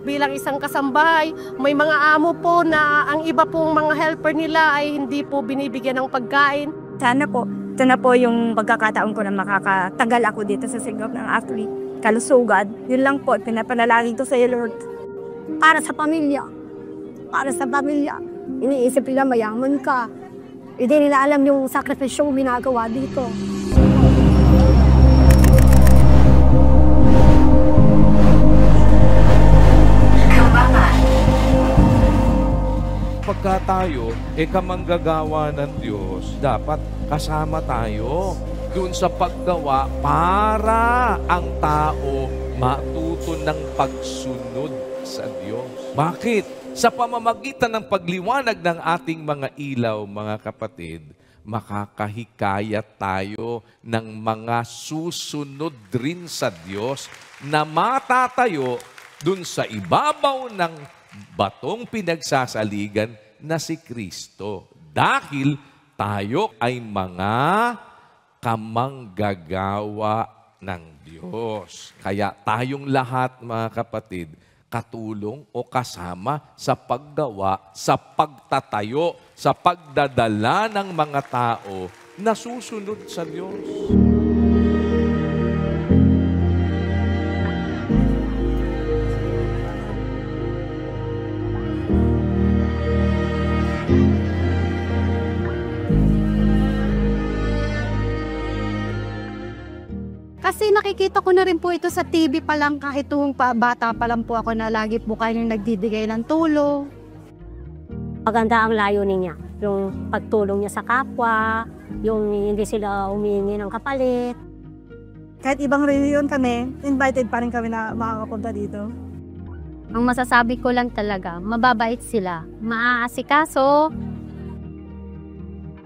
Bilang isang kasambahay, may mga amo po na ang iba pong mga helper nila ay hindi po binibigyan ng pagkain. Sana po, ito na po yung pagkakataon ko na makakatagal ako dito sa Singap ng Afri. Kalusugan, yun lang po, pinapanalangin ko sa iyo, Lord. Para sa pamilya. Para sa pamilya. Iniisip nila mayaman ka. Hindi nila alam yung sakripisyong ginagawa dito. Pagka tayo, kamanggagawa ng Diyos, dapat kasama tayo doon sa paggawa para ang tao matuto ng pagsunod sa Diyos. Bakit? Sa pamamagitan ng pagliwanag ng ating mga ilaw, mga kapatid, makakahikayat tayo ng mga susunod rin sa Diyos na matatayo doon sa ibabaw ng batong pinagsasaligan na si Kristo. Dahil tayo ay mga kamanggagawa ng Diyos. Kaya tayong lahat, mga kapatid, katulong o kasama sa paggawa, sa pagtatayo, sa pagdadala ng mga tao na susunod sa Diyos. Kasi nakikita ko na rin po ito sa TV pa lang, kahit tuwang bata pa lang po ako na lagi po kayong nagdidikay ng tulong. Maganda ang layunin niya, yung pagtulong niya sa kapwa, yung hindi sila humihingi ng kapalit. Kahit ibang reunion kami, invited pa rin kami na makakapunta dito. Ang masasabi ko lang talaga, mababait sila, maaasikaso.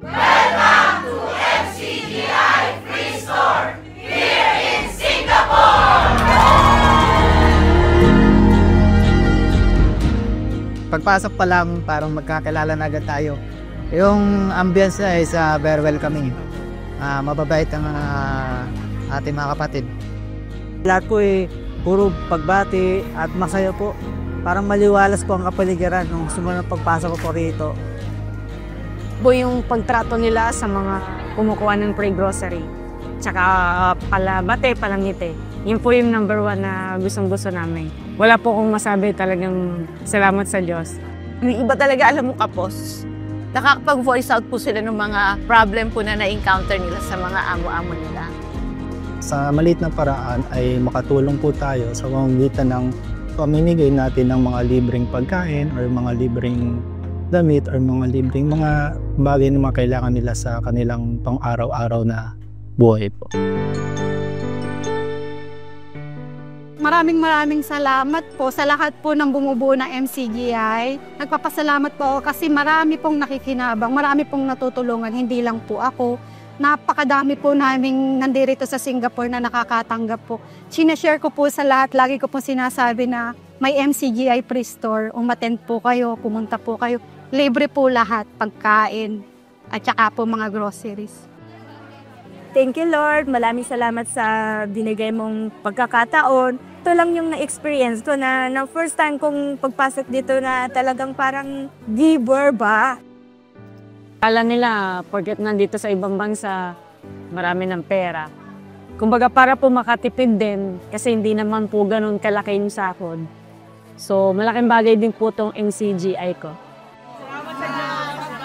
Welcome to MCGI Free Store! Here in Singapore! Pagpasok pa lang, parang magkakilala na agad tayo. Yung ambience is very welcoming. Mababait ang ating mga kapatid. Lahat po puro pagbati at masaya po. Parang maliwalas po ang kapaligiran nung sumunod pagpasok ko po rito. Yung pagtrato nila sa mga kumukuha ng free grocery. Tsaka palabate, palangiti. Yun po yung number 1 na gustong-gusto namin. Wala po akong masabi, talagang salamat sa Diyos. Yung iba talaga, alam mo, kapos. Nakakapag-voice out po sila ng mga problem po na na-encounter nila sa mga amo-amo nila. Sa maliit na paraan ay makatulong po tayo sa pamamagitan ng pamimigay natin ng mga libreng pagkain or mga libreng damit or mga libreng mga bagay na mga kailangan nila sa kanilang pang-araw-araw na buhay po. Maraming salamat po sa lahat po ng bumubuo ng MCGI. Nagpapasalamat po ako kasi marami pong nakikinabang, marami pong natutulungan, hindi lang po ako. Napakadami po naming nandirito sa Singapore na nakakatanggap po. Sinashare ko po sa lahat, lagi ko po sinasabi na may MCGI Free Store. Umattend po kayo, pumunta po kayo. Libre po lahat, pagkain at saka po mga groceries. Thank you, Lord. Maraming salamat sa binigay mong pagkakataon. Ito lang yung na-experience ko na first time kong pagpasok dito na talagang parang giver ba? Kala nila, porket nandito sa ibang bansa, marami ng pera. Kumbaga para po makatipid din, kasi hindi naman po ganun kalaki yung sahod. So, malaking bagay din po itong MCGI ko.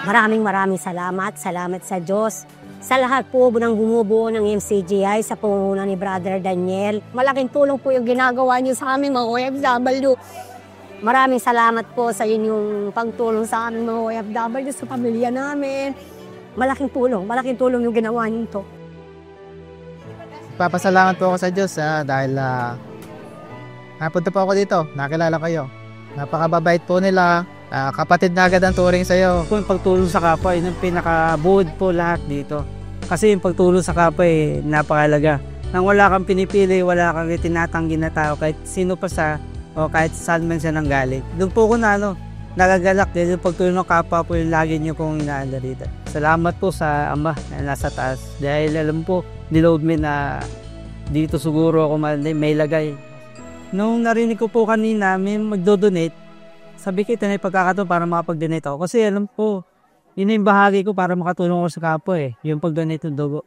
Maraming salamat. Salamat sa Diyos. Sa lahat po ng bumubuo ng MCGI sa pangunguna ni Brother Daniel. Malaking tulong po yung ginagawa niyo sa amin mga OFW. Maraming salamat po sa inyong pagtulong sa amin mga OFW, sa pamilya namin. Malaking tulong yung ginawa niyo ito. Papasalamat po ako sa Diyos dahil napunta po ako dito, nakilala kayo. Napakababait po nila, Kapatid na agad ang turing sa'yo. Yung pagtulong sa kapwa, yun ang pinakabuod po lahat dito. Kasi yung pagtulong sa kapwa napakalaga. Nang wala kang pinipili, wala kang tinatanggi na tao, kahit sino pa o kahit saan man siya nanggaling. Doon po ko nagagalak dahil yung pagtulong ng kapwa po yung lagi niyo kong inaanda dito. Salamat po sa Ama na nasa taas. Dahil alam po, niload me na dito siguro ako may lagay. Nung narinig ko po kanina, may magdo-donate, sabi ko ito na yung pagkakataon para makapag-donate ako. Kasi alam po, yun yung bahagi ko para makatulong ako sa kapwa yung pag-donate ng dugo.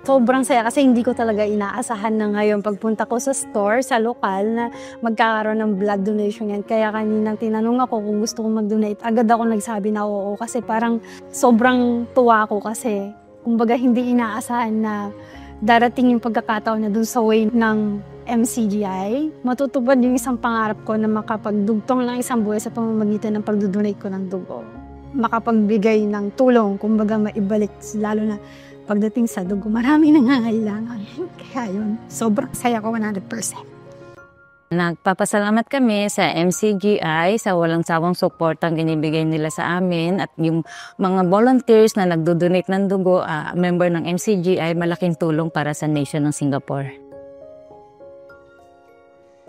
Sobrang saya kasi hindi ko talaga inaasahan na ngayon pagpunta ko sa store, sa lokal na magkakaroon ng blood donation yan. Kaya kaninang tinanong ako kung gusto kong mag-donate, agad ako nagsabi na oo kasi parang sobrang tuwa ako kasi kumbaga hindi inaasahan na darating yung pagkakataon na dun sa way ng MCGI. Matutupad yung isang pangarap ko na makapagdugtong ng isang buhay sa pamamagitan ng pagdodonate ko ng dugo. Makapagbigay ng tulong, kumbaga maibalik lalo na pagdating sa dugo, maraming nangangailangan. Kaya yun, sobrang saya ko 100%. Nagpapasalamat kami sa MCGI sa walang sawang suportang binibigay nila sa amin at yung mga volunteers na nagdo-donate ng dugo, member ng MCGI, malaking tulong para sa nation ng Singapore.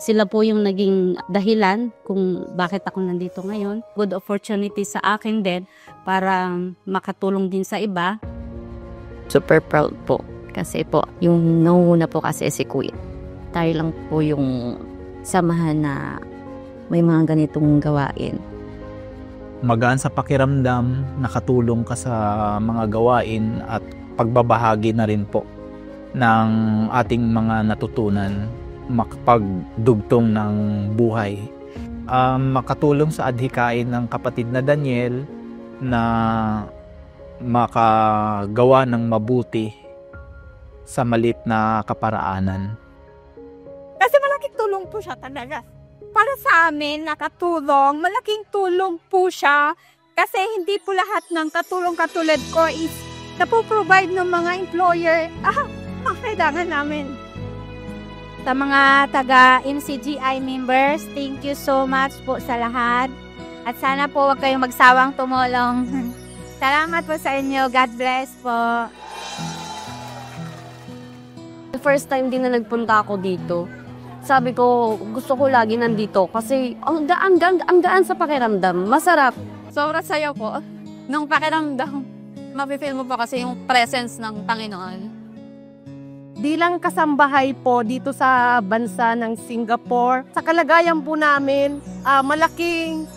Sila po yung naging dahilan kung bakit ako nandito ngayon. Good opportunity sa akin din para makatulong din sa iba. Super proud po kasi po yung nauna po kasi si Kuya. Tayo lang po yung samahan na may mga ganitong gawain. Magaan sa pakiramdam, nakatulong ka sa mga gawain at pagbabahagi na rin po ng ating mga natutunan, makapagdugtong ng buhay. Makatulong sa adhikain ng kapatid na Daniel na makagawa ng mabuti sa maliit na kaparaanan. Kasi malaking tulong po siya talaga. Para sa amin, nakatulong, malaking tulong po siya. Kasi hindi po lahat ng katulong katulad ko is napoprovide ng mga employer. Ang kailangan namin. Sa mga taga-MCGI members, thank you so much po sa lahat. At sana po huwag kayong magsawang tumulong. Salamat po sa inyo. God bless po. First time din na nagpunta ako dito. Sabi ko, gusto ko lagi nandito kasi ang gaan sa pakiramdam. Masarap. Sobrang saya po. Nung pakiramdam, mapifeel mo po kasi yung presence ng Panginoon. Di lang kasambahay po dito sa bansa ng Singapore. Sa kalagayan po namin, malaking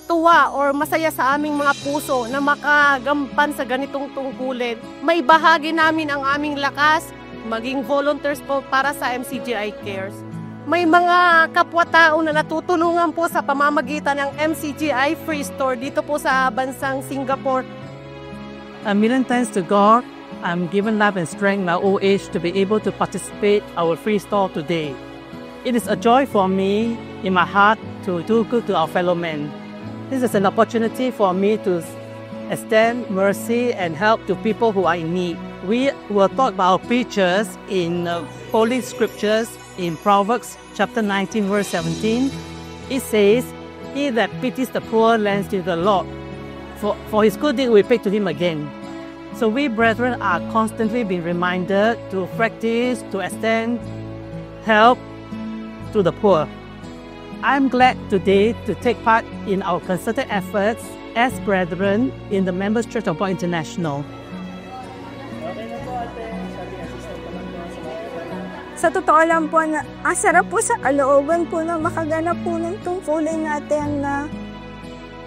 tuwa or masaya sa aming mga puso na makagampan sa ganitong tungkulin. May bahagi namin ang aming lakas, maging volunteers po para sa MCGI Cares. May mga kapwa-tao na natutulungan po sa pamamagitan ng MCGI Free Store dito po sa bansang Singapore. A million thanks to God, I'm given love and strength my old age to be able to participate in our free store today. It is a joy for me in my heart to do good to our fellow men. This is an opportunity for me to extend mercy and help to people who are in need. We will talk about our preachers in Holy Scriptures in Proverbs chapter 19 verse 17. It says, "He that pities the poor lends to the Lord. For his good deed we pay to him again." So we brethren are constantly being reminded to practice, to extend help to the poor. I'm glad today to take part in our concerted efforts as brethren in the Members Church of God International. Sa totoo lang po na ang sarap po sa kalooban po na makaganap po ng tungkulin natin na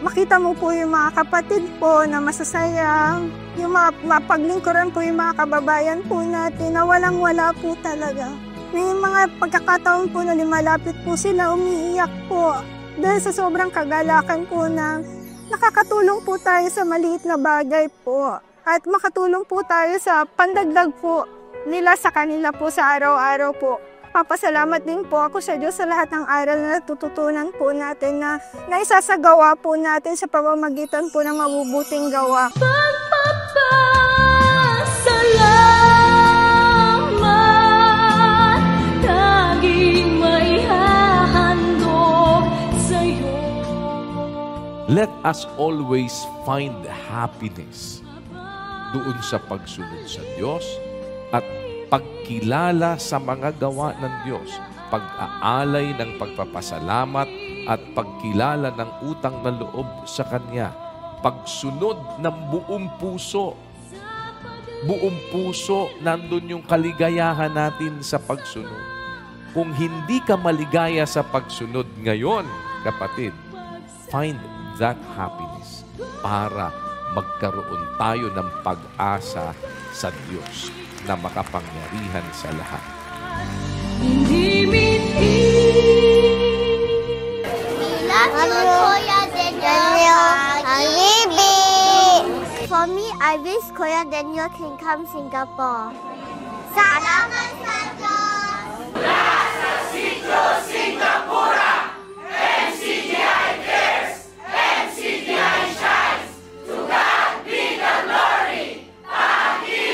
makita mo po yung mga kapatid po na masasaya, yung mapaglingkuran po yung mga kababayan po natin na walang-wala po talaga. May mga pagkakataon po na lumalapit po sila, umiiyak po dahil sa sobrang kagalakan po na nakakatulong po tayo sa maliit na bagay po at makatulong po tayo sa pandagdag po nila sa kanila po sa araw-araw po. Papasalamat din po ako sa Diyos sa lahat ng aral na natututunan po natin na naisasagawa po natin sa pamamagitan po ng mabubuting gawa. Pagpapasalamat, taging maihan. Let us always find happiness doon sa pagsunod sa Diyos at pagkilala sa mga gawa ng Diyos, pag-aalay ng pagpapasalamat at pagkilala ng utang na loob sa Kanya, pagsunod ng buong puso. Buong puso, nandun yung kaligayahan natin sa pagsunod. Kung hindi ka maligaya sa pagsunod ngayon, kapatid, find that happiness para magkaroon tayo ng pag-asa sa Diyos na makapangyarihan sa lahat. For me, I wish Kuya Daniel can come Singapore. Salamat sa Diyos! Nasa Sitio Singapura, MCGI cares, MCGI shines. To God be the glory. Pag-ibig!